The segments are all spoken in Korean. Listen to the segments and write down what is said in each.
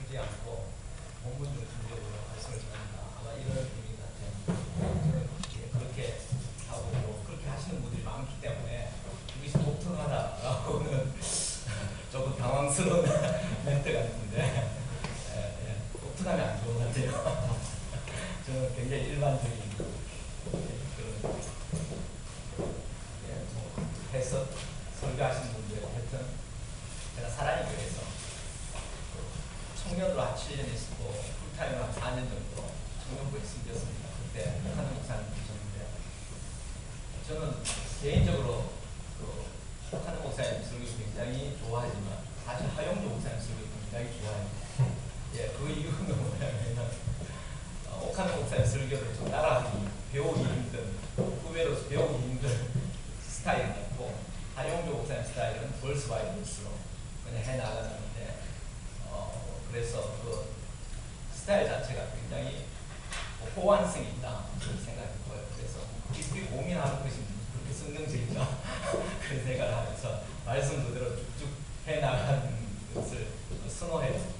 적지 않고 본문으로 중적으로 말씀을 전합니다. 아마 이런 의미 같아요. 저는 그렇게 하고 그렇게 하시는 분들이 많기 때문에 여기서 독특하다라고는 조금 당황스러운 멘트가 있는데 독특하면 안 좋은 것 같아요. 저는 굉장히 일반적인 그런 해석 설교하시는 분들 하여튼 제가 사랑이 교회에서 청년으로 한 7년 있었고 풀타임으로 한 4년 정도 청년부에 숨겼습니다. 그때 하는 목사님 계셨는데 저는 개인적으로 하는 목사님 설교 굉장히 좋아하지만 사실 하용조 목사님 설교 굉장히 좋아해요. 그 이유는 뭐냐면 옥하는 목사님 설교를 좀 따라하기 배우기 힘든 후배로서 배우기 힘든 스타일이 있고 하용조 목사님 스타일은 벌스 바이 벌스로 그냥 해나가는데 그래서 그 스타일 자체가 굉장히 호환성이 있다 그런 생각이 들어요. 그래서 깊이 고민하는 것이 그렇게 성경적이다 그런 생각을 하면서 말씀 그대로 쭉쭉 해나가는 것을 선호해요.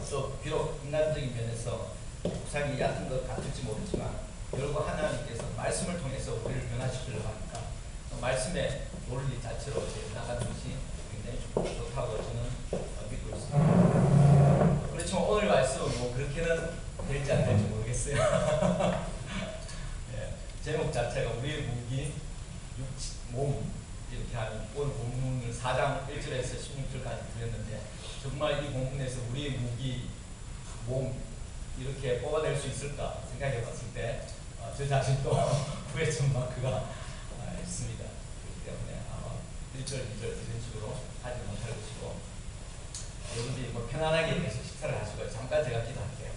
또 비록 인간적인 면에서 목사님이 얕은 것 같을지 모르지만 결국 하나님께서 말씀을 통해서 우리를 변화시키려고 하니까 말씀의 논리 자체로 나가는 것이 굉장히 좋다고 저는 믿고 있습니다. 그렇지만 오늘 말씀은 뭐 그렇게는 될지 안 될지 모르겠어요. 제목 자체가 우리의 무기, 몸 이렇게 하는 오늘 본문을 4장 1절에서 16절까지 드렸는데 정말 이 본문에서 우리의 무기, 몸 이렇게 뽑아낼 수 있을까 생각해 봤을 때 저 자신도 후회점 마크가 있습니다. 그렇기 때문에 아마 1절, 2절 이런 식으로 하지 못할 것이고 여러분들이 뭐 편안하게 해서 식사를 하시고 잠깐 제가 기도할게요.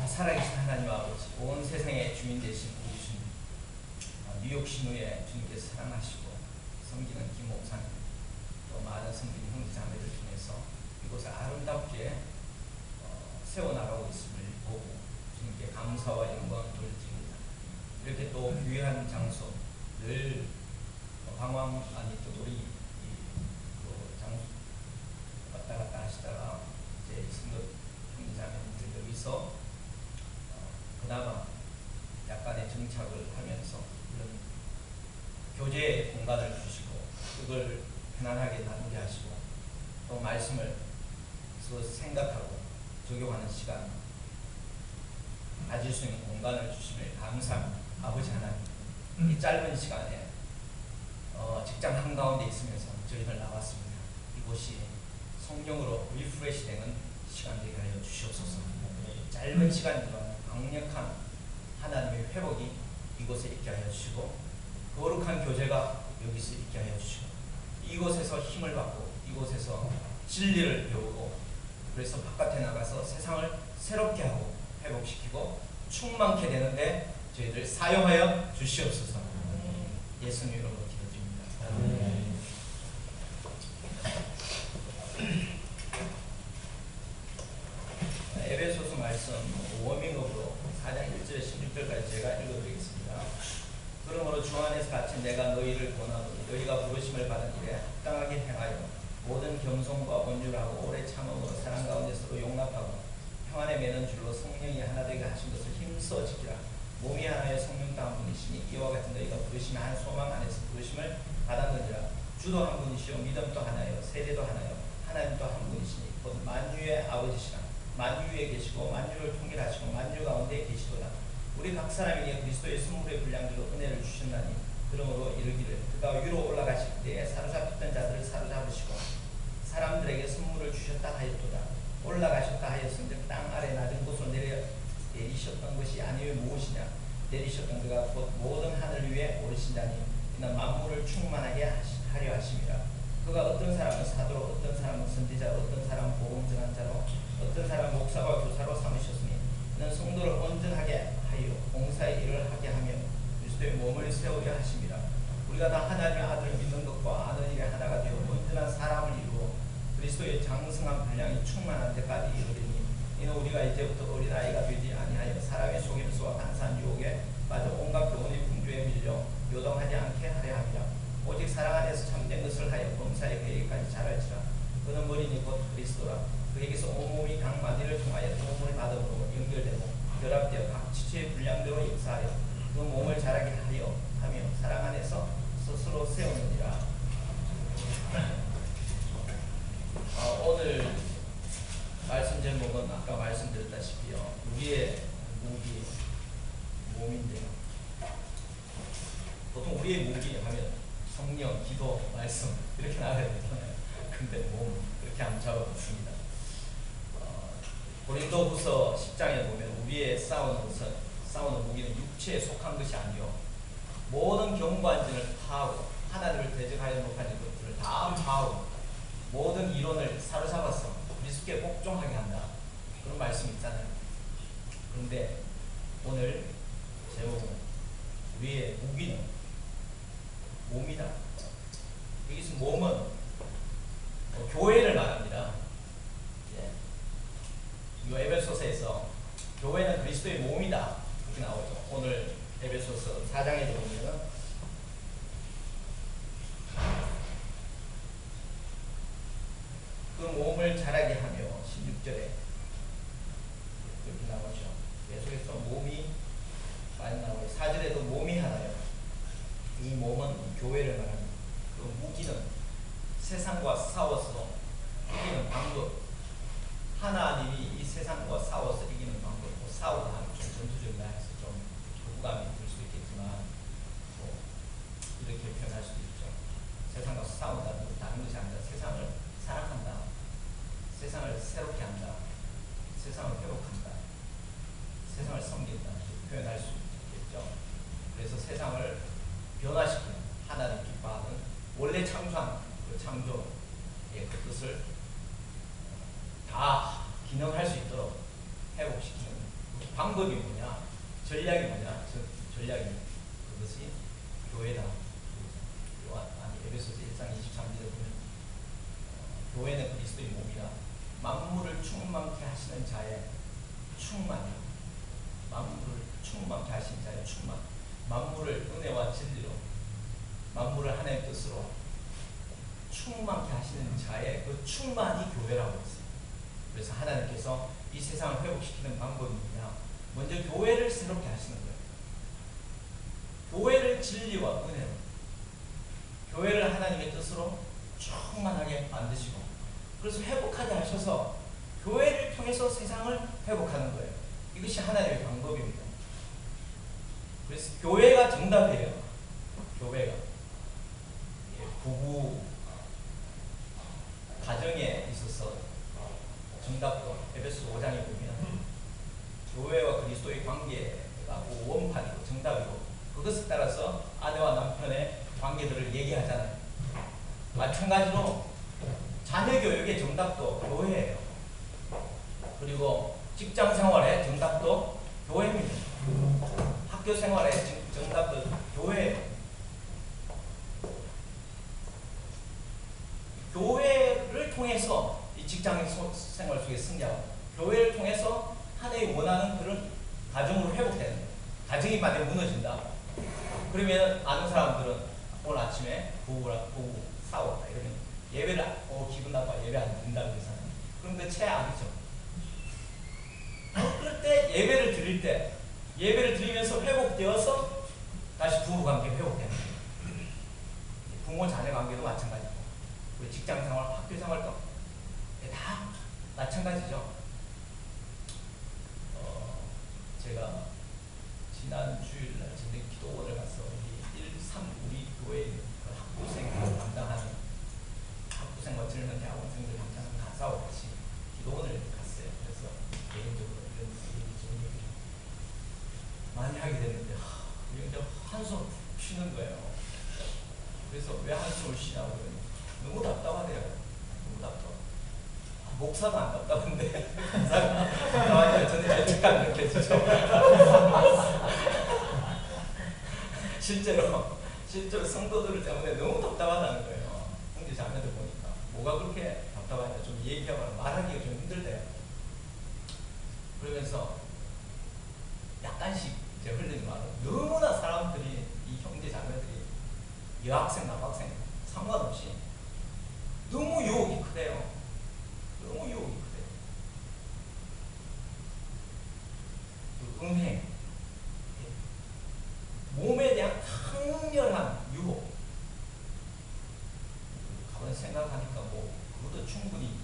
살아계신 하나님 아버지, 온 세상의 주인 되신 우리 주님, 뉴욕 신우의 주님께서 사랑하시고 섬기는 김 목사님, 또 많은 섬기는 형제자매를 통해서 이곳을 아름답게 세워나가고 있음을 보고 주님께 감사와 영광을 돌립니다. 이렇게 또 귀한 장소, 늘 방황 아니 또 우리 장소 왔다 갔다 하시다가 이제 승급 형제자매들 여기서 그나마 약간의 정착을 하면서 이런 교제의 공간을 주시고 그걸 편안하게 나누게 하시고 또 말씀을 생각하고 적용하는 시간 가질 수 있는 공간을 주심을 감사합니다. 아버지 하나님, 이 짧은 시간에 직장 한가운데 있으면서 저희들 나왔습니다. 이곳이 성령으로 리프레시 되는 시간 되게 하여 주시옵소서. 짧은 시간이지만 강력한 하나님의 회복이 이곳에 있게 하여 주시고 거룩한 교제가 여기서 있게 하여 주시고 이곳에서 힘을 받고 이곳에서 진리를 배우고 그래서 바깥에 나가서 세상을 새롭게 하고 회복시키고 충만케 되는데 저희들 사용하여 주시옵소서. 예수님 이름으로 기도드립니다. 에베소서 말씀 워밍업으로 4장 1절에 16절까지 제가 읽어드리겠습니다. 그러므로 주 안에서 갇힌 내가 너희를 권하노니 너희가 부르심을 받은 일에 합당하게 행하여 모든 겸손과 온유하고 오래 참음으로 사랑 가운데 서로 용납하고 평안에 매는 줄로 성령이 하나 되게 하신 것을 힘써 지키라. 몸이 하나의 성령도 한 분이시니 이와 같은 너희가 부르심의 한 소망 안에서 부르심을 받았느니라. 주도 한 분이시요 믿음도 하나요 세례도 하나요 하나님도 한 분이시니 곧 만유의 아버지시라. 만유에 계시고 만유를 통일하시고 만유 가운데 계시도다. 우리 각 사람에게 그리스도의 선물의 분량대로 은혜를 주셨나니 그러므로 이르기를 그가 위로 올라가실 때에 사로잡혔던 자들을 사로잡으시고 사람들에게 선물을 주셨다 하였도다. 올라가셨다 하였은즉 땅 아래 낮은 곳으로 내리셨던 것이 아니요 무엇이냐. 내리셨던 그가 곧 모든 하늘 위에 오르신 자니 이는 만물을 충만하게 하려 하심이라. 그가 어떤 사람은 사도로 어떤 사람은 선지자로 어떤 사람은 복음 전한 자로 어떤 사람은 목사와 교사로 삼으셨으니 이는 성도를 온전하게 하여 봉사의 일을 하게 하며 그리스도의 몸을 세우려 하심이라. 우리가 다 하나님의 아들을 믿는 것과 아는 일에 하나가 되어 온전한 사람을 이루어 그리스도의 장성한 분량이 충만한 데까지 이르리니 이는 우리가 이제부터 어린아이가 되지 아니하여 사람의 속임수와 간사한 유혹에 빠져 온갖 교훈의 풍조에 밀려 요동하지 않게 하려 함이라. 오직 사랑 안에서 참된 것을 하여 범사의 계획까지 잘할지라. 그는 머리니 곧 그리스도라. 그에게서 온몸이 각 마디를 통하여 도움을 받음으로 연결되고 결합되어 각 지체의 분량대로 역사하여 그 몸을 자라게 하며 사랑 안에서 스스로 세우느니라. 오늘 말씀 제목은 아까 말씀드렸다시피요, 우리의 무기, 몸인데요. 보통 우리의 무기 하면 성령, 기도, 말씀 이렇게 나가야 되잖아요. 근데 몸 그렇게 하면 잡아먹습니다. 고린도후서 10장에 보면 우리의 싸우는 무기는 육체에 속한 것이 아니요 모든 경관진을 파하고 하나님을 대적하여 못하는 것들을 다 파하고 모든 이론을 사로잡아서 그리스도께 복종하게 한다. 그런 말씀이 있잖아요. 그런데 오늘 제목은 우리의 무기는 몸이다. 여기서 몸은 교회를 말합니다. 이 에베소서에서 교회는 그리스도의 몸이다 이렇게 나오죠. 오늘 에베소서 4장에 보면은 그 몸을 자라게 하며 16절에 이렇게 나오죠. 계속해서 몸이 많이 나오고 4절에도 몸이 하나요. 이 몸은 교회를 말합니다. 그 무기는 세상과 싸워서 이기는 방법. 하나님이 이 세상과 싸워서 이기는 방법, 싸우다 하면 좀 전투적이라 해서 좀 거부감이 들 수도 있겠지만 이렇게 표현할 수도 있죠. 세상과 싸운다는 것 다른 것이 아니라 세상을 사랑한다, 세상을 새롭게 한다, 세상을 회복한다, 세상을 섬긴다 이렇게 표현할 수 있겠죠. 그래서 세상을 변화시키는 하나님 기뻐하는 원래 창조한 그 창조의 그 뜻을 다 기능할 수 있도록 회복시키는 방법이 뭐냐, 전략이 뭐냐, 전략이 그것이 교회다. 에베소서 1장 23절에 보면 교회는 그리스도의 몸이라. 만물을 충만케 하시는 자의 충만이요, 만물을 충만케 하시는 자의 충만, 만물을 은혜와 진리로, 만물을 하나님의 뜻으로 충만케 하시는 자의 그 충만이 교회라고 했어요. 그래서 하나님께서 이 세상을 회복시키는 방법이 뭐냐, 먼저 교회를 새롭게 하시는 거예요. 교회를 진리와 은혜로, 교회를 하나님의 뜻으로 충만하게 만드시고, 그래서 회복하게 하셔서 교회를 통해서 세상을 회복하는 거예요. 이것이 하나님의 방법입니다. 그래서 교회가 정답이에요. 교회가 부부 가정에 있어서 정답도 에베소서 5장에 보면 교회와 그리스도의 관계가 원판이고 정답이고, 그것에 따라서 아내와 남편의 관계들을 얘기하잖아요. 마찬가지로 자녀 교육의 정답도 교회예요. 그리고 직장 생활의 정답도 교회입니다. 학교 생활의 정답도 교회예요. 교회를 통해서 이 직장 생활 속에 승리하고, 교회를 통해서 하나님이 원하는 그런 가정으로 회복되는 거예요. 가정이 만약에 무너진다 그러면 아는 사람들은 오늘 아침에 부부 싸웠다 이러면 예배를 기분 나빠 예배 안 드린다는 거잖아요. 그럼 그 최악이죠. 그럴 때 예배를 드리면서 회복되어서 다시 부부 관계 회복되는 거예요. 부모 자녀 관계도 마찬가지고, 우리 직장 생활, 학교 생활도 다 마찬가지죠. 제가 지난 주일날 저녁 기도원을 가서 우리 교회 그 학부생을 담당하는 학부생과 젊은 대학원생들 담당하는 가사와 같이 기도원을 갔어요. 그래서 개인적으로 이런 얘기 좀 많이 하게 됐는데 이제 한숨 쉬는 거예요. 그래서 왜 한숨을 쉬냐고 그러면 너무 답답하대요. 너무 답답. 목사도 안 답답한데 답답하니까 저는 죄책감 느껴지죠. 실제로 성도들 때문에 너무 답답하다는 거예요. 형제 자매들 보니까 뭐가 그렇게 답답하냐 좀 얘기하거나 말하기가 좀 힘들대요. 그러면서 약간씩 이제 흘리는 말은 너무나 사람들이, 이 형제 자매들이 여학생 남학생 상관없이 너무 유혹이 크대요. 너무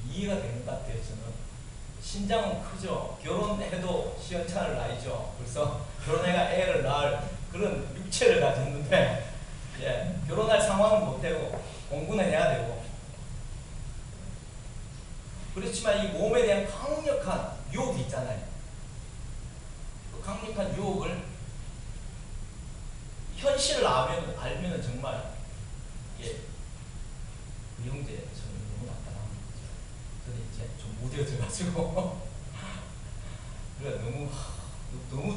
이해가 되는 것 같아요. 저는 신장은 크죠. 결혼해도 시원찮을 나이죠. 벌써 결혼해가 애를 낳을 그런 육체를 가졌는데 예, 결혼할 상황은 못 되고 공부는 해야 되고 그렇지만 이 몸에 대한 강력한 유혹이 있잖아요. 그 강력한 유혹을 현실을 알면은 정말 예, 그 형제 저는 너무 나타나는 거죠. 저는 이제 좀 무뎌져가지고 그래 너무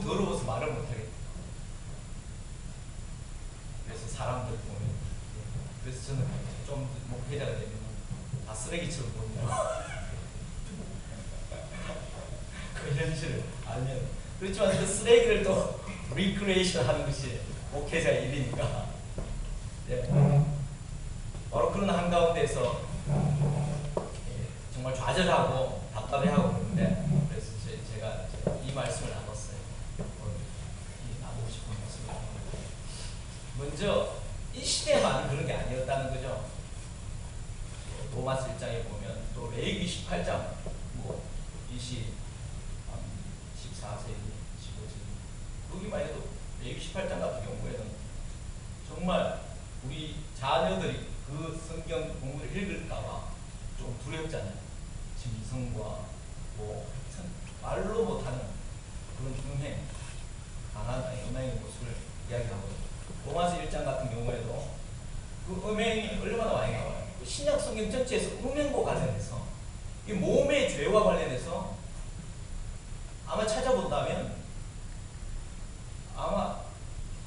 더러워서 말을 못하겠다. 그래서 사람들 보면 예, 그래서 저는 좀 목회자가 되면 다 쓰레기처럼 보인다고 그 현실을 알면 그렇지만 그 쓰레기를 또 리크레이션 하는 것이 목회자의 일이니까 예. 바로 그런 한가운데서 예, 정말 좌절하고 답답해하고 그러는데 그래서 제가 이 말씀을 나눴어요. 나누고 싶은 말씀을 먼저 이 시대만 그런 게 아니었다는 거죠. 로마서 1장에 보면 또 레위기 18장 뭐 14세기 15세기 거기만 해도 레위기 18장 같은 경우에는 정말 우리 자녀들이 그 성경 공부를 읽을까봐 좀 두렵잖아요. 지금 이성과 뭐 말로 못하는 그런 음행, 강한 음행의 모습을 이야기하고 로마서 1장 같은 경우에도 그 음행이 얼마나 많이 나와요. 신약 성경 전체에서 음행과 관련해서 이 몸의 죄와 관련해서 아마 찾아본다면 아마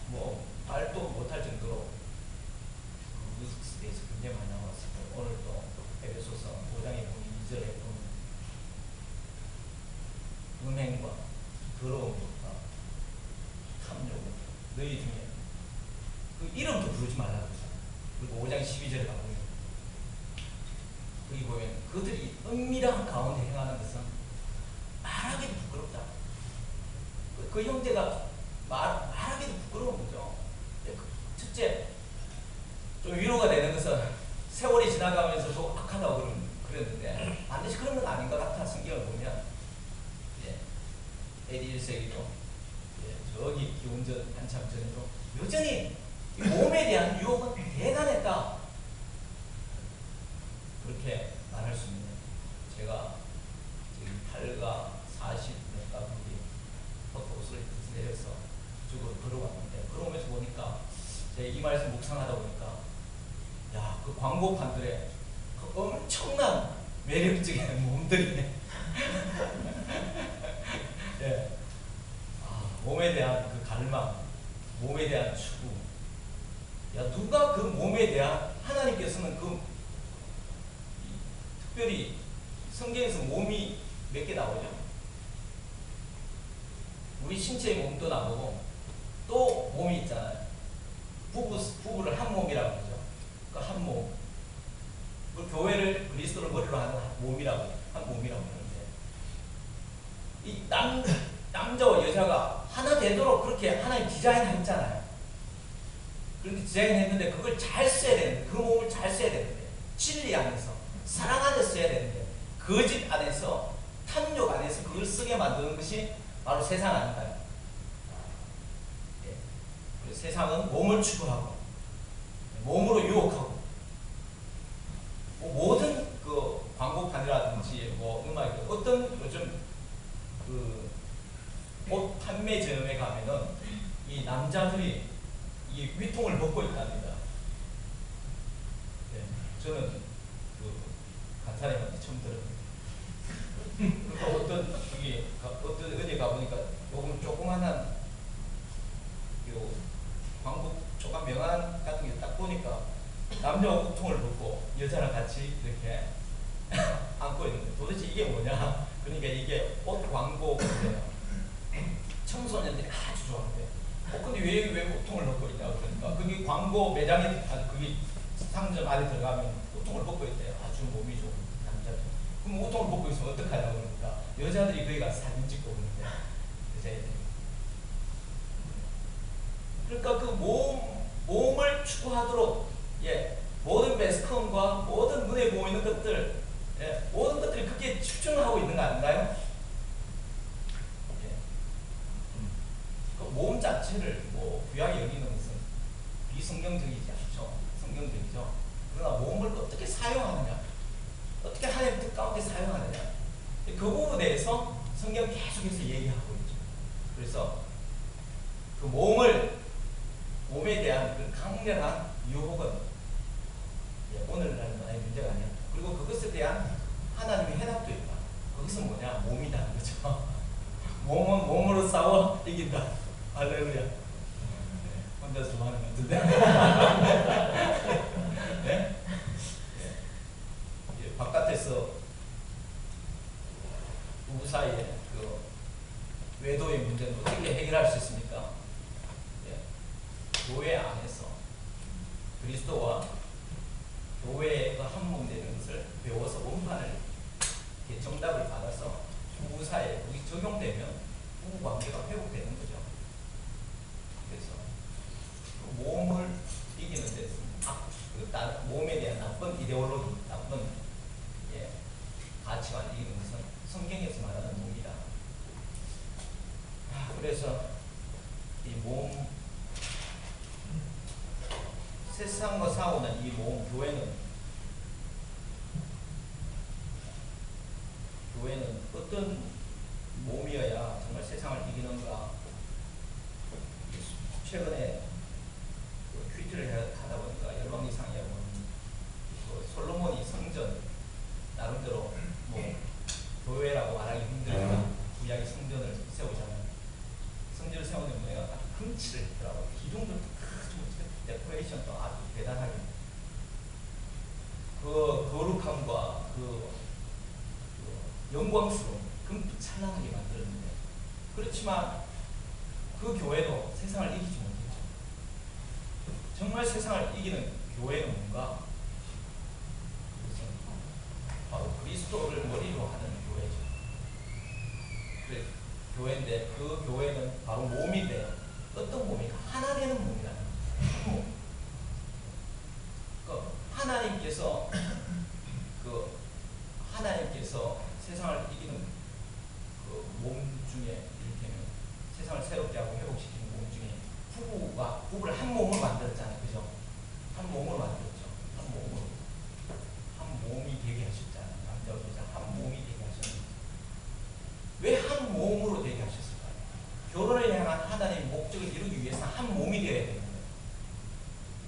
뭐 말도 못할 정도로 뉴스에서 굉장히 많이 나왔을 거예요. 오늘 또 에베소서 5장에 보면 2절에 보면 음행과 더러운 것과 탐욕 너희 중에 그 이름도 부르지 말라고 했잖아요. 그리고 5장 12절에 가보면 거기 보면 그들이 은밀한 가운데 행하는 것은 말하기도 부끄럽다. 그 형제가 말하기도 부끄러운 거죠. 첫째, 좀 위로가 되는 것은 세월이 지나가면서도 악하다고 그랬는데 반드시 그런 건 아닌 것 같아. 성경을 보면 AD 1세기도 저기 기원전 한참 전에도 여전히 이 몸에 대한 유혹은 대단했다. 그렇게 말할 수 있는 제가 저기 8가 40몇 가구리 포토옷을 내려서 쪽으로 걸어왔는데 걸어오면서 보니까 제가 이 말씀 묵상하다 보니까 야, 그 광고판들에 그 엄청난 매력적인 몸들이 예. 몸에 대한 그 갈망, 몸에 대한 추구. 야, 누가 그 몸에 대한 하나님께서는 특별히 성경에서 몸이 몇 개 나오죠? 우리 신체의 몸도 나오고 또 몸이 있잖아요. 부부를 한 몸이라고 하죠. 그 한 몸. 그 교회를 그리스도를 머리로 하는 몸이라고 한 몸이라고 하는데 이 남자와 여자가 하나 되도록 그렇게 하나님 디자인했잖아요. 그렇게 디자인했는데 그걸 잘 써야 되는데 그 몸을 잘 써야 되는데 진리 안에서 사랑 안에서 써야 되는데 거짓 안에서 탐욕 안에서 그걸 쓰게 만드는 것이 바로 세상 아닌가요? 예. 세상은 몸을 추구하고 몸으로 유혹하고 모든 그 광고판이라든지 뭐 음악이 어떤 요즘 그 옷 판매점에 가면은 이 남자들이 이 위통을 벗고 있답니다. 네, 저는 그 간사님한테 처음 들었는데 그러니까 어떤 어디 가보니까 조그만한 요 광고 조금 명함 같은 게 딱 보니까 남자가 위통을 벗고 여자랑 같이 이렇게 안고 있는데 도대체 이게 뭐냐? 그러니까 이게 옷 광고인데요. 청소년들이 아주 좋아한대. 근데 왜 우통을 벗고 있냐? 그러니까 그게 광고 매장에 그게 상점 안에 들어가면 우통을 벗고 있대요. 아주 몸이 좋은 남자들. 그럼 우통을 벗고 있으면 어떡하냐고 그러니까 여자들이 거기 가서 사진 찍고 그러는데 여자애들이. 그러니까 그 몸을 추구하도록 모든 매스컴과 모든 눈에 보이는 것들 집중하고 있는 거 아닌가요? 예. 그 몸 자체를 뭐 귀하게 여기는 것은 비성경적이지 않죠. 성경적이죠. 그러나 몸을 어떻게 사용하느냐, 어떻게 하나님의 뜻 가운데 사용하느냐, 그 부분에 대해서 성경 계속해서 얘기하고 있죠. 그래서 그 몸에 대한 그 강렬한 유혹은 오늘날은 아예 문제가 아니야. 그리고 그것에 대한 하나님의 해답도 있다. 그것은 뭐냐? 몸이라는 거죠. 몸은 몸으로 싸워 이긴다. 할렐루야. 혼자서 좀 하는 것 같은데. 네? 예, 바깥에서 부부 사이에 그 외도의 문제는 어떻게 해결할 수 있습니까? 예, 교회 안에서 그리스도와 교회가 한 몸 되는 것을 배워서 원판을 정답을 받아서 부부 사이에 그게 적용되면 부부 관계가 회복되는 거죠. 그래서 그 몸을 이기는 데서 몸에 대한 나쁜 이데올로기, 나쁜 가치관을 이기는 것은 성경에서 말하는 몸이다. 그래서 이 몸, 세상과 싸우는 이 몸, 교회는 어떤 몸이어야 정말 세상을 이기는가. 최근에 퀴즈를 하다 보니까 열왕기상에 보면 솔로몬이 성전, 나름대로 뭐 교회라고 말하기 힘들지만 구약의 성전을 세우잖아요. 성전을 세우는 거가 흥치를 했더라고요. 기둥도 크고 데코레이션도 아주 대단하게, 그 거룩함과 그 영광스러움, 금빛 찬란하게 만들었는데, 그렇지만 그 교회도 세상을 이기지 못했죠. 정말 세상을 이기는 교회는 뭔가? 바로 그리스도를 머리로 하는 교회죠. 그래, 교회인데 그 교회는 바로 몸인데, 어떤 몸인가? 하나 되는 몸이라는 거죠. 하나님께서 세상을 이기는 그 몸 중에, 이를테면 세상을 새롭게 하고 회복시키는 몸 중에 부부를 한 몸으로 만들었잖아요. 그죠? 한 몸으로 만들었죠. 한 몸이 되게 하셨잖아요. 남자와 여자 한 몸이 되게 하셨는데, 왜 한 몸으로 되게 하셨을까요? 결혼을 향한 하나님의 목적을 이루기 위해서 한 몸이 되어야 되는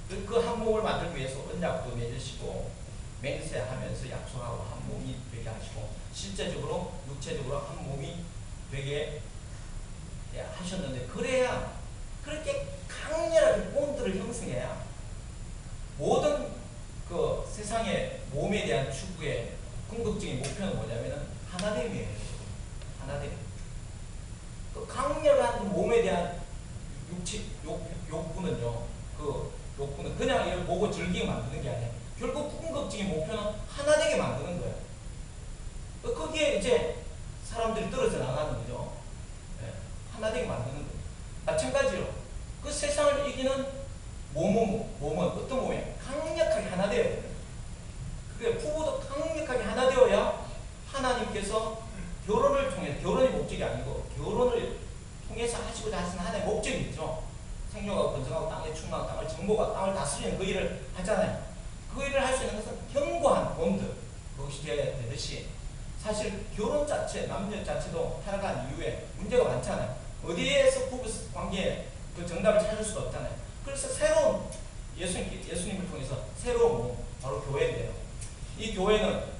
거예요. 그 한 몸을 만들기 위해서 언약도 맺으시고 맹세하면서 약속하고 한 몸이 되게 하시고, 실제적으로 육체적으로 한 몸이 되게 하셨는데, 그래야, 그렇게 강렬하게 본드를 형성해야 모든 그 세상의 몸에 대한 추구의 궁극적인 목표는 뭐냐면은 하나됨이에요. 하나됨. 그 강렬한 몸에 대한 욕구는요, 그 욕구는 그냥 이걸 보고 즐기게 만드는 게 아니라 결국 궁극적인 목표는 하나 되게 만드는 거예요. 거기에 이제 사람들이 떨어져 나가는 거죠. 하나 되게 만드는 거예요. 마찬가지로 그 세상을 이기는 몸은 어떤 몸이에요? 강력하게 하나 되어야 돼요. 그게 부부도 강력하게 하나 되어야 하나님께서 결혼을 통해, 결혼이 목적이 아니고 결혼을 통해서 하시고자 하시는 하나의 목적이 있죠. 생명하고 번성하고 땅에 충만하고 땅을 정복하고 땅을 다스리는 그 일을 하잖아요. 그 일을 할 수 있는 것은 견고한 본드, 그것이 되어야 되듯이, 사실 결혼 자체, 남녀 자체도 타락한 이후에 문제가 많잖아요. 어디에서 부부 관계에 그 정답을 찾을 수가 없잖아요. 그래서 새로운 예수님을 통해서 새로운 몸, 바로 교회인데요. 이 교회는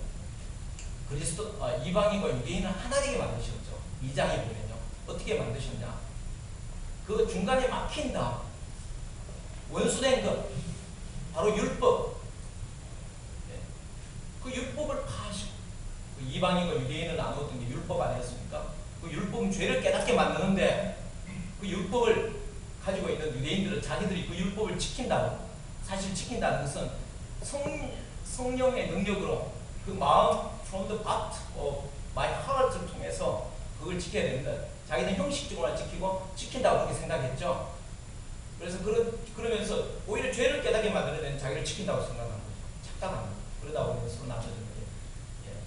이방인과 유대인을 하나 되게 만드셨죠. 2장에 보면요. 어떻게 만드셨냐? 그 중간에 막힌 다음 원수된 것, 바로 율법. 그 율법을 파시고, 그 이방인과 유대인을 나누었던 게 율법 아니었습니까? 그 율법은 죄를 깨닫게 만드는데, 그 율법을 가지고 있는 유대인들은 자기들이 그 율법을 지킨다고, 사실 지킨다는 것은 성령의 능력으로 그 마음, from the part of my heart를 통해서 그걸 지켜야 된다. 자기는 형식적으로 지키고 지킨다고 그렇게 생각했죠. 그래서 그러면서 오히려 죄를 깨닫게 만드는 데는 자기를 지킨다고 생각하는 거죠. 착각하는 거죠. 그러다 보면 서로 나눠지는 거죠.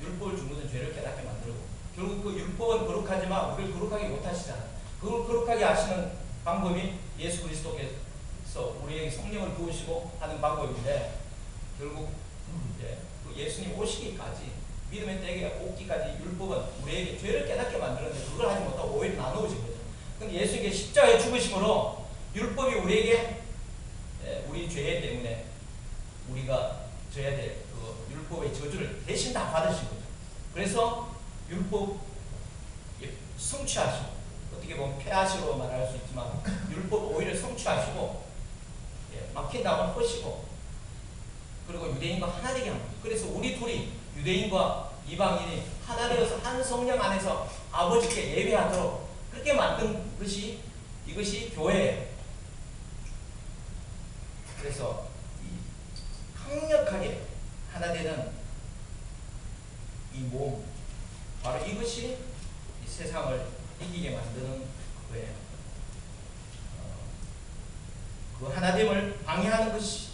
율법을 준 것은 죄를 깨닫게 만들고, 결국 그 율법은 거룩하지만 우리를 거룩하게 못하시잖아. 그걸 거룩하게 하시는 방법이 예수 그리스도께서 우리에게 성령을 부으시고 하는 방법인데, 결국 그 예수님 오시기까지, 믿음의 때에 오기까지 율법은 우리에게 죄를 깨닫게 만들었는데 그걸 하지 못하고 오히려 나누어진 거죠. 근데 예수님께 십자가에 죽으심으로 율법이 우리에게 우리 죄 때문에 우리가 져야 될 그 율법의 저주를 대신 다 받으신 거죠. 그래서 율법 성취하시고, 어떻게 보면 폐하시로 말할 수 있지만 율법 오히려 성취하시고, 막힌 담을 허시고, 그리고 유대인과 하나 되게 합니다. 그래서 우리 둘이, 유대인과 이방인이 하나 되어서 한 성령 안에서 아버지께 예배하도록 그렇게 만든 것이, 이것이 교회예요. 그래서 강력하게 하나 되는 이 몸, 바로 이것이 이 세상을 이기게 만드는 거예요. 그 하나됨을 방해하는 것이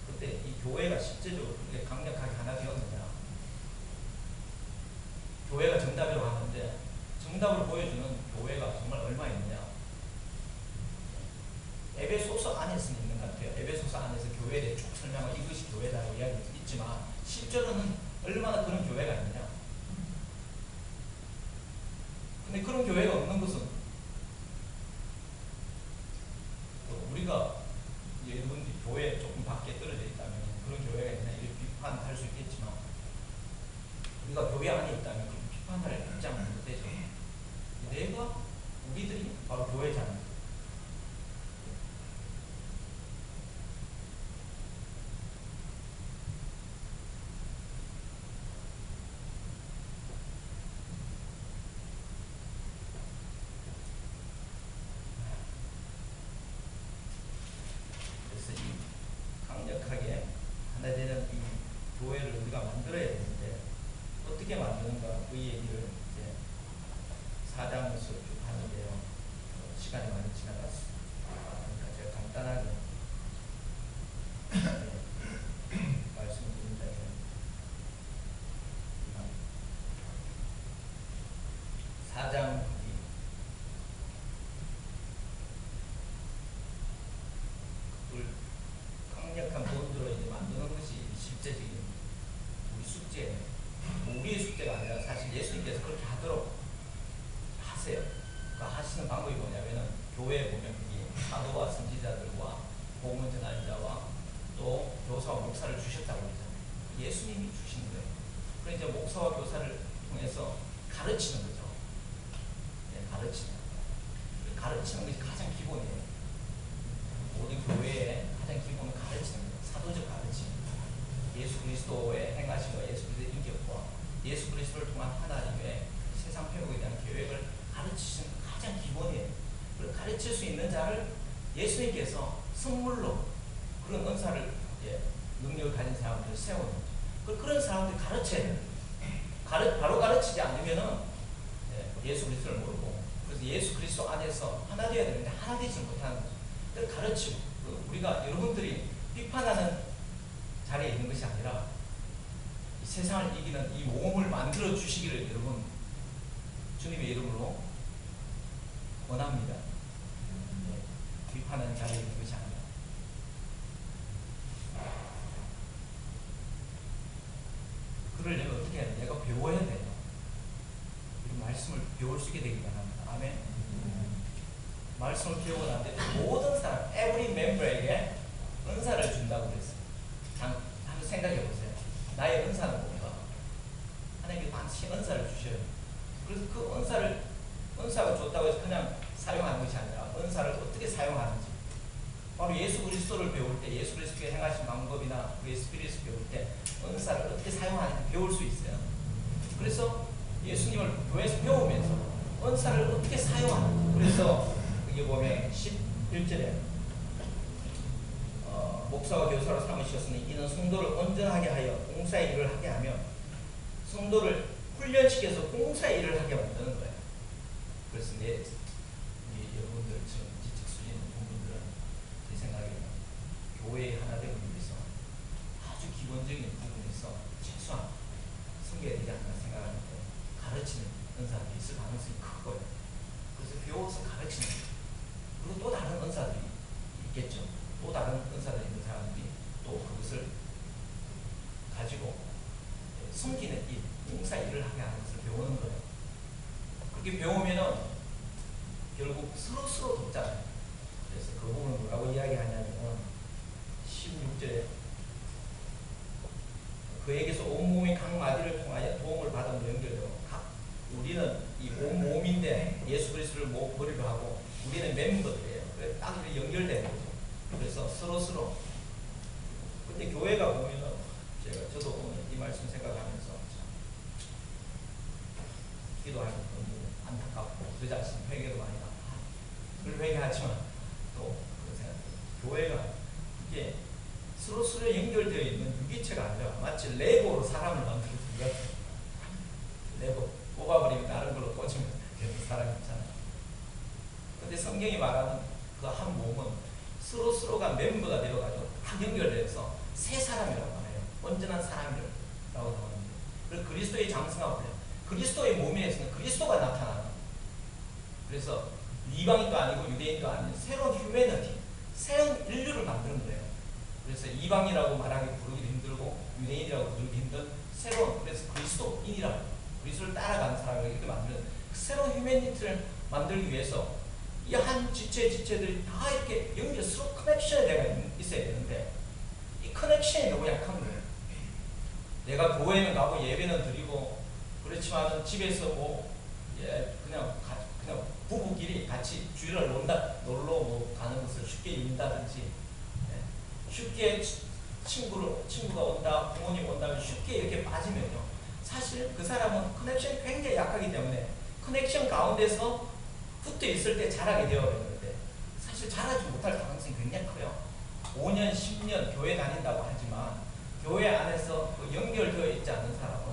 그때 이 교회가 실제적으로 그렇게 강력하게 하나 되었느냐. 교회가 정답이라고 하는데 정답을 보여주는 교회가 정말 얼마 있느냐. 에베소서 안에서 있는 것 같아요. 에베소서 안에서 교회에 대해 쭉 설명하고 이것이 교회다라고 이야기가 있지만 실제로는 얼마나 그런 교회가 있느냐. 근데 그런 교회가 없는 것은 우리가 여러분들이 교회 조금 밖에 떨어져 있다면 그런 교회가 있나 이렇게 비판할 수 있겠지만, 우리가 교회 안에 있다면 그런 비판할 입장은 못 되죠. 내가, 우리들이 바로 교회잖아요. 강력하게 하나 되는 이 교회를 우리가 만들어야 되는데 어떻게 만드는가, 그 얘기를 이제 4장에서 쭉 하는데요. 시간이 많이 지나갔습니다. 그러니까 제가 간단하게 말씀드린다면, 4장 강력한 본드로 이제 만드는 것이 실제적인 우리 숙제예요. 우리의 숙제가 아니라 사실 예수님께서 그렇게 하도록 하세요. 그 하시는 방법이 뭐냐면은, 교회에 보면 여기 사도와 선지자들과 복음 전하자와 또 교사와 목사를 주셨다고 그러잖아요. 예수님이 주신 거예요. 그래서 이제 목사와 교사를 통해서 가르치는 거죠. 가르치는 것이 가장 기본이에요. 모든 교회의 가장 기본은 가르치는 거예요. 사도적 가르침. 예수 그리스도의 행하심과 예수 그리스도의 인격과 예수 그리스도를 통한 하나님의 세상 회복에 대한 계획을 가르치시는 가장 기본이에요. 그리고 가르칠 수 있는 자를 예수님께서 선물로 그런 은사를, 능력을 가진 사람들을 세우는 거죠. 그런 사람들 가르쳐야 돼요. 바로 가르치지 않으면은 예수 그리스도를 모르고, 그래서 예수 그리스도 안에서 하나 되어야 되는데 하나 되지 못하는 거죠. 가르치고, 우리가 여러분들이 비판하는 자리에 있는 것이 아니라 이 세상을 이기는 이 모험을 만들어 주시기를 여러분 주님의 이름으로 원합니다. 비판하는 자리에 있는 것이 아니라. 그러려면 어떻게 해야 돼? 내가 배워야 돼요. 이 말씀을 배울 수 있게 되기 바랍니다. 아멘. 말씀을 배우고 난 뒤에 모든 사람, every member에게 은사를 준다고 그랬어요. 한번 생각해 보세요. 나의 은사는 뭔가? 하나님이 반드시 은사를 주셔요. 그래서 그 은사가 줬다고 해서 그냥 사용하는 것이 아니라 은사를 어떻게 사용하는지, 바로 예수 그리스도를 배울 때, 예수 그리스도의 행하신 방법이나 우리의 스피릿을 배울 때 은사를 어떻게 사용하는지 배울 수 있어요. 그래서 예수님을 교회에서 배우면서 은사를 어떻게 사용하는지, 그래서 여기 보면 11절에 목사와 교사로 삼으셨으니 이는 성도를 온전하게 하여 공사의 일을 하게 하며, 성도를 훈련시켜서 공사의 일을 하게 만드는 거예요. 그래서 여러분들처럼 지적 수준 높은 분들은 제 생각에는 교회의 하나됨을 위해서 아주 기본적인 부분에서 최소한 가르치는 은사들이 있을 가능성이 크고요. 그래서 배워서 가르치는 거예요. 그리고 또 다른 은사들이 있겠죠. 또 다른 은사들이 있는 사람들이 또 그것을 가지고 숨기는 일, 봉사 일을 하게 하는 것을 배우는 거예요. 그렇게 배우면은 결국 서로 돕잖아요. 그래서 그 부분을 뭐라고 이야기하냐면 16절에 그에게서 온몸이 각 마디를 통하여 도움을 받음으로 연결되고 우리는 이 온몸인데 예수 그리스도를 머리로 하고 우리는 멤버들이에요. 그래서 딱 이렇게 연결되는 거죠. 그래서 서로 근데 교회가 보면은 저도 오늘 이 말씀 생각하면서 참 기도하는 너무 안타깝고 그러지 않습니까? 회개도 많이 나고 그걸 회개하지만 또 그런 생각이 교회가 이게 서로 연결되어 있는 유기체가 아니라 마치 레고로 사람을 만들어준 것 같아요. 레고 뽑아버리면 다른 걸로 꽂으면 되는 사람이 있잖아요. 근데 성경이 말하는 그 한 몸은 서로가 멤버가 되어가지고 다 연결돼서 새 사람이라고 해요. 온전한 사람이라고 나오는데 그리고 그리스도의 장성하고 그리스도의 몸에서는 그리스도가 나타나는 그래서 이방인도 아니고 유대인도 아닌 새로운 휴머니티, 새로운 인류를 만드는 거예요. 그래서 이방이라고 말하기 부르기도 힘들고 유대인이라고 부르기 힘든 새로운 그래서 그리스도인이라고 그리스도를 따라가는 사람을 이렇게 만드는 새로운 휴머니티를 만들기 위해서 이 한 지체들이 다 이렇게 연결 서로 커넥션이 되어 있어야 되는데 이 커넥션이 너무 약한 거예요. 내가 교회는 가고 예배는 드리고 그렇지만 집에서 뭐 그냥 부부끼리 같이 주일을 놀러 뭐 가는 것을 쉽게 잊는다든지 쉽게 친구가 온다, 부모님 온다면 쉽게 이렇게 빠지면요. 사실 그 사람은 커넥션이 굉장히 약하기 때문에 커넥션 가운데서 붙어 있을 때 자라게 되어버리는데 사실 자라지 못할 가능성이 굉장히 커요. 5년, 10년 교회 다닌다고 하지만 교회 안에서 그 연결되어 있지 않는 사람은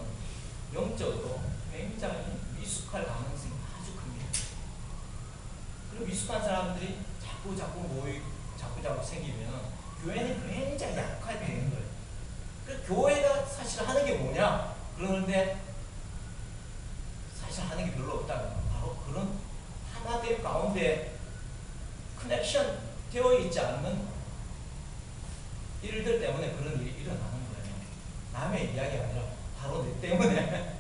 영적으로 굉장히 미숙할 가능성이 아주 큽니다. 그리고 미숙한 사람들이 자꾸 생기면 교회는 굉장히 약하게 되는 거예요. 그래서 교회가 사실 하는 게 뭐냐? 그러는데 사실 하는 게 별로 없다는 거. 바로 그런 하나됨 가운데 커넥션 되어 있지 않는 일들 때문에 그런 일이 일어나는 거예요. 남의 이야기가 아니라 바로 내 때문에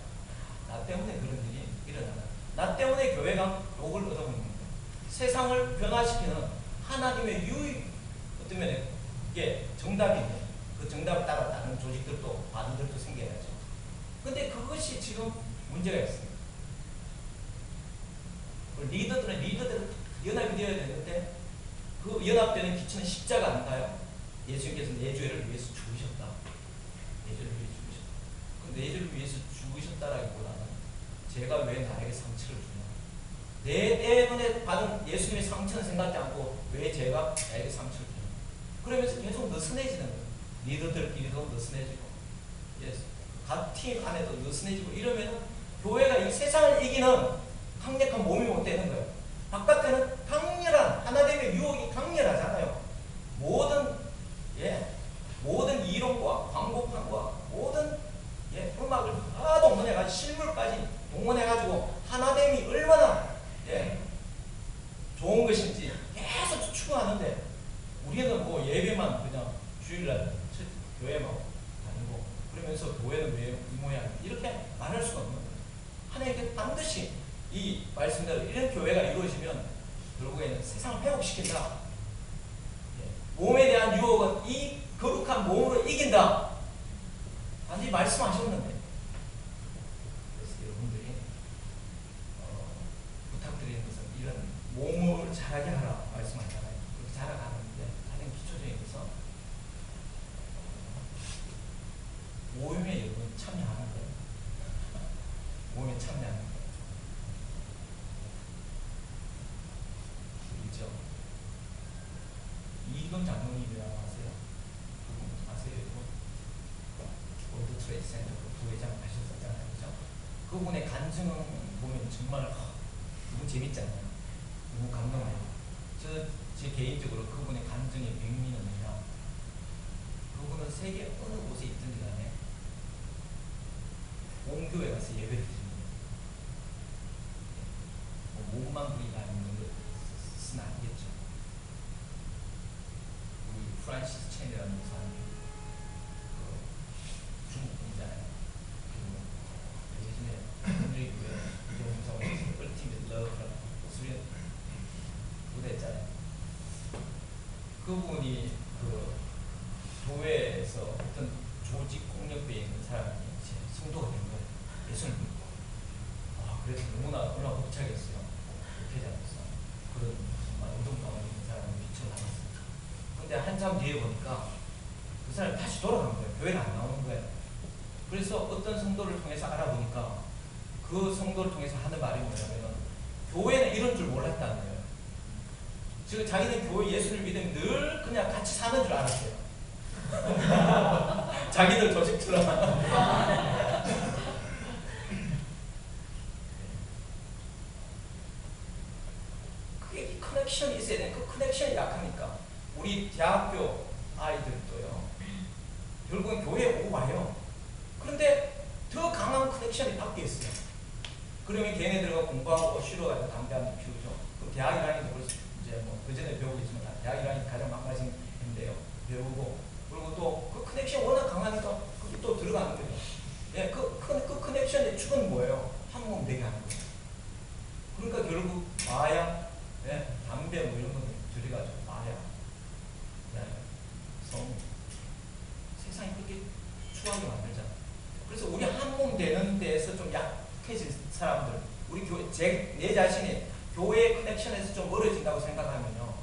나 때문에 그런 일이 일어나는 나 때문에 교회가 욕을 얻어먹는 거예요. 세상을 변화시키는 하나님의 어떤 면에 이게 정답이 있네. 그 정답을 따라 다른 조직들도 반들도 생겨야죠. 근데 그것이 지금 문제가 있습니다. 리더들은 연합이 되어야 되는데 그 연합되는 기초는 십자가 아닌가요? 예수님께서 내 죄를 위해서 죽으셨다. 내 죄를 위해서 죽으셨다. 그 내 죄를 위해서 죽으셨다라기보다는 제가 왜 나에게 상처를 주냐. 내 때문에 받은 예수님의 상처는 생각지 않고 왜 제가 나에게 상처를 주냐. 그러면서 계속 느슨해지는 거예요. 리더들끼리도 느슨해지고 각 팀 안에도 느슨해지고 이러면 교회가 이 세상을 이기는 강력한 몸이 못 되는 거예요. 바깥에는 강렬한 하나됨의 유혹이 강렬하잖아요. 모든 이론과 광고판과 모든 음악을 다 동원해가지고 실물까지 동원해가지고 하나됨이 얼마나 좋은 것인지 계속 추구하는데 우리는 뭐 예배만 그냥 주일날 교회만 다니고 그러면서 교회는 왜 이 모양 이렇게 말할 수가 없는 거예요. 하나님께 반드시 이 말씀대로 이런 교회가 이루어지면 결국에는 세상을 회복시킨다. 몸에 대한 유혹은 이 거룩한 몸으로 이긴다. 반드시 말씀하셨는데 그래서 여러분들이 부탁드리는 것은 이런 몸을 자라게 하라 말씀하잖아요. 그렇게 자라가는데 가장 기초적인 것은 모임에 여러분 참여하는 거예요. 모임에 참여하는 거예요. 그렇죠? 이건 장로님이라고 아세요? 아세요? 월드 트레이드 센터 부회장 하셨었잖아요. 그죠? 그분의 간증 보면 정말 너무 재밌잖아요. 너무 감동해요. 제 개인적으로 그분의 간증의 백미는 뭐냐? 그분은 세계 어느 곳에 있든지 간에 온 교회 가서 예배를 드립니다. 오만부리가 있는 것은 아니겠죠. 우리 프란시스 첸이라는 사람이 중국 분이잖아요. 예전에 현대교회 이종성에서 얼티밋 러브라고 수련 무대했잖아요. 그분이 그 교회에서 어떤 조직 폭력배에 있는 사람이 이제 성도가 된 거예요. 예수를 믿고. 그래서 너무나 벅차겠어요. 목회자로서 그런 정말 운동 가운데 있는 사람을 미쳐나갔습니다. 근데 한참 뒤에 보니까 그 사람이 다시 돌아간 거예요. 교회를 안 나오는 거예요. 그래서 어떤 성도를 통해서 알아보니까 그 성도를 통해서 하는 말이 뭐냐면 교회는 이런 줄 몰랐다는 거예요. 지금 자기는 교회 예수를 믿으면 늘 그냥 같이 사는 줄 알았어요. 자기들 조직처럼. 그게 커넥션이 있어야 돼. 그 커넥션이 약하니까 우리 대학교 아이들도요. 결국은 교회에 오고 와요. 그런데 더 강한 커넥션이 밖에 있어요. 그러면 걔네들과 공부하고 쉬러가지고 담배 한 대 피우죠. 그럼 대학 1학년도 그래서 이제 뭐 그전에 배우겠지만 대학 1학년이 가장 막말신인데요. 배우고 그리고 또 그 커넥션 워낙 강하니까 그게 또 들어가는 거예요. 예, 그 커넥션의 축은 뭐예요? 한 몸 되게 하는 거예요. 그러니까 결국 마약, 예, 담배 뭐 이런 거는 들여가지고 마약, 성, 세상이 그렇게 추하게 만들잖아요. 그래서 우리 한 몸 되는 데에서 좀 약해진 사람들, 우리 내 자신이 교회 커넥션에서 좀 멀어진다고 생각하면요,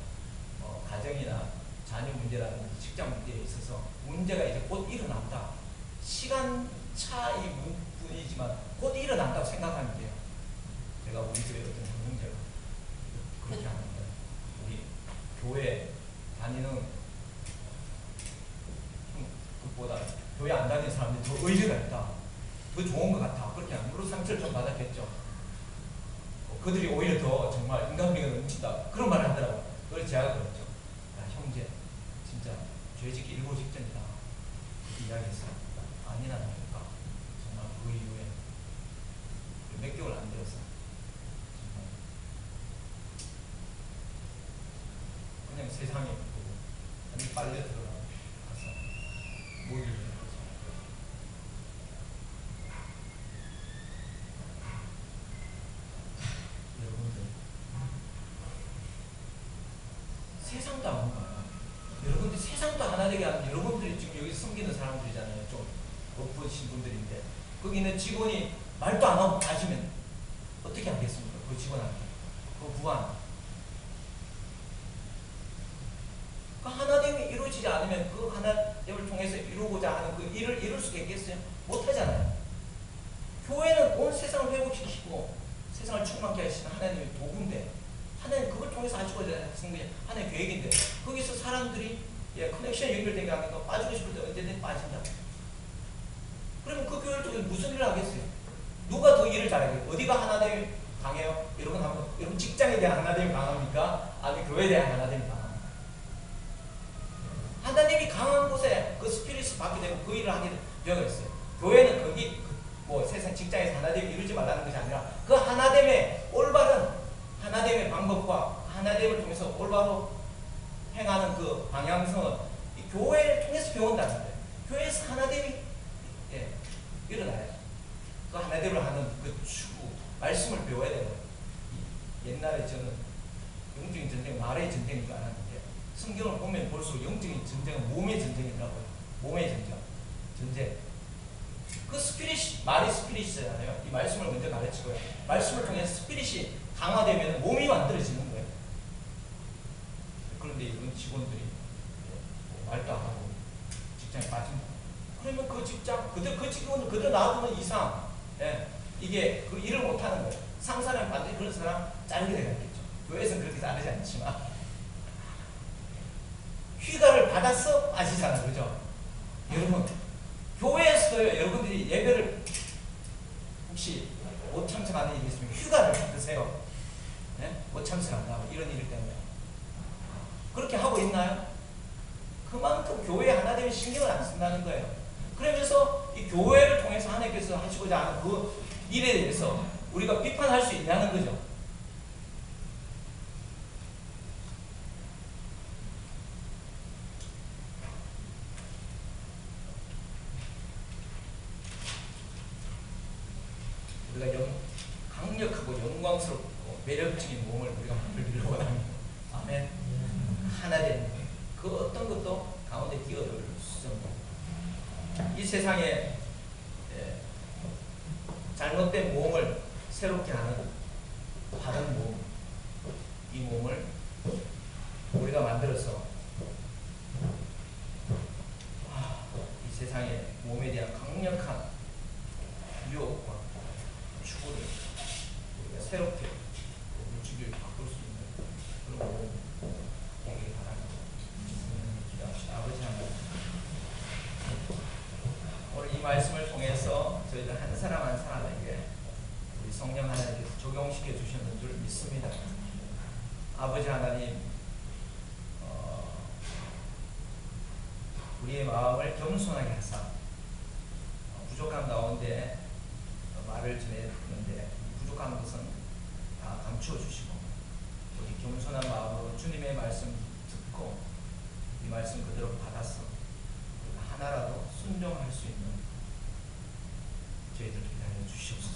가정이나 자녀 문제라든지 직장 문제에 있어서 문제가 이제 곧 일어난다. 시간 차이 뿐이지만 곧 일어난다고 생각하면 돼요. 제가 우리 교회 어떤 형제가 그렇게 하는 거예요. 우리 교회 다니는 그보다 교회 안 다니는 사람들이 더 의지가 있다. 더 좋은 것 같아. 그렇게 하는 거로 상처를 좀 받았겠죠. 그들이 오히려 더 정말 인간미가 넘친다. 그런 말을 하더라고요. 그걸 제가 그랬죠. 야, 형제, 진짜 죄 짓기 일보 직전이다. 그렇게 이야기했어요. 아니나 다를까. 정말 그 이후에 몇 개월 안 되었어. 정말 그냥 세상에 보고 빨래 들어가서 모이를 세상도 안 봐요. 여러분들 세상도 하나 되게 하는 여러분들이 지금 여기 숨기는 사람들이잖아요. 좀 높으신 분들인데 거기 있는 직원이 말도 안 하고 빠지면 어떻게 하겠습니까? 그 직원한테 그 부한 그 하나됨이 이루어지지 않으면 그 하나됨을 통해서 이루고자 하는 그 일을 이룰 수가 있겠어요? 못하잖아요. 교회는 온 세상을 회복시키고 세상을 충만케 하시는 하나님의 도구인데 하나님 그걸 통해서 하시고자 하시는 게 하나님의 계획인데 거기서 사람들이 커넥션 연결된 게 아니니까 빠지고 싶을 때 언제든 빠진다. 그러면 그 교회를 통해서 무슨 일을 하겠어요? 누가 더 일을 잘하겠어요? 어디가 하나됨이 강해요? 여러분 직장에 대한 하나됨이 강합니까? 아니면 교회에 대한 하나됨이 강합니까? 하나님이 강한 곳에 그 스피릿을 받게 되고 그 일을 하게 되어 있어요. 교회는 거기 뭐 세상 직장에서 하나됨을 이루지 말라는 것이 아니라 그 하나됨의 올바른 하나됨의 방법과 하나됨을 통해서 올바로 행하는 그 방향성은 이 교회를 통해서 배운다는 거예요. 교회에서 하나됨이 일어나요. 그 하나됨을 하는 그 추구, 말씀을 배워야 돼요. 옛날에 저는 영적인 전쟁은 말의 전쟁인 줄 알았는데 성경을 보면 볼수록 영적인 전쟁은 몸의 전쟁이라고요. 몸의 전쟁. 그 스피릿이, 말이 스피릿이잖아요. 이 말씀을 먼저 가르치고요. 말씀을 통해서 스피릿이 강화되면 몸이 만들어지는 거예요. 그런데 이런 직원들이 말도 안 하고 직장에 빠진다. 그러면 그 직장, 그 직원을 그대로 놔두는 이상, 이게 그 일을 못하는 거예요. 상사는 반드시 그런 사람 자르게 되겠죠. 교회에서는 그렇게 자르지 않지만. 휴가를 받아서 빠지잖아요. 그죠? 여러분, 교회에서도요, 여러분들이 예배를 혹시 못 참석하는 일이 있으면 휴가를 받으세요. 못 참석한다고 이런 일 때문에. 그렇게 하고 있나요? 그만큼 교회 하나됨에 신경을 안 쓴다는 거예요. 그러면서 이 교회를 통해서 하나님께서 하시고자 하는 그 일에 대해서 우리가 비판할 수 있냐는 거죠. 우리가 강력하고 영광스럽고 매력적인 몸을 우리가 만들기를 원합니다. 아멘. 하나 되는 그 어떤 것도 가운데 끼어들 수 없는 이 세상에 잘못된 몸을 새롭게 하는 바른 몸, 이 몸을 우리가 만들어서 이 세상에 몸에 대한 강력한 유혹과 추구를 우리가 새롭게 물질을 바꿀 수 있는 그런 몸 되길 바랍니다. 기도합시다. 아버지 하나님, 오늘 이 말씀을 통해서 저희들 한 사람 한 사람에게 우리 성령 하나님께서 적용시켜 주시는 줄 믿습니다. 아버지 하나님, 우리의 마음을 겸손하게 하사 부족한 가운데 말을 전해드리는데 부족한 것은 다 감추어 주시고 우리 겸손한 마음으로 주님의 말씀 듣고 이 말씀 그대로 받아서 하나라도 순종할 수 있는 저희들 기다려 주시옵소서.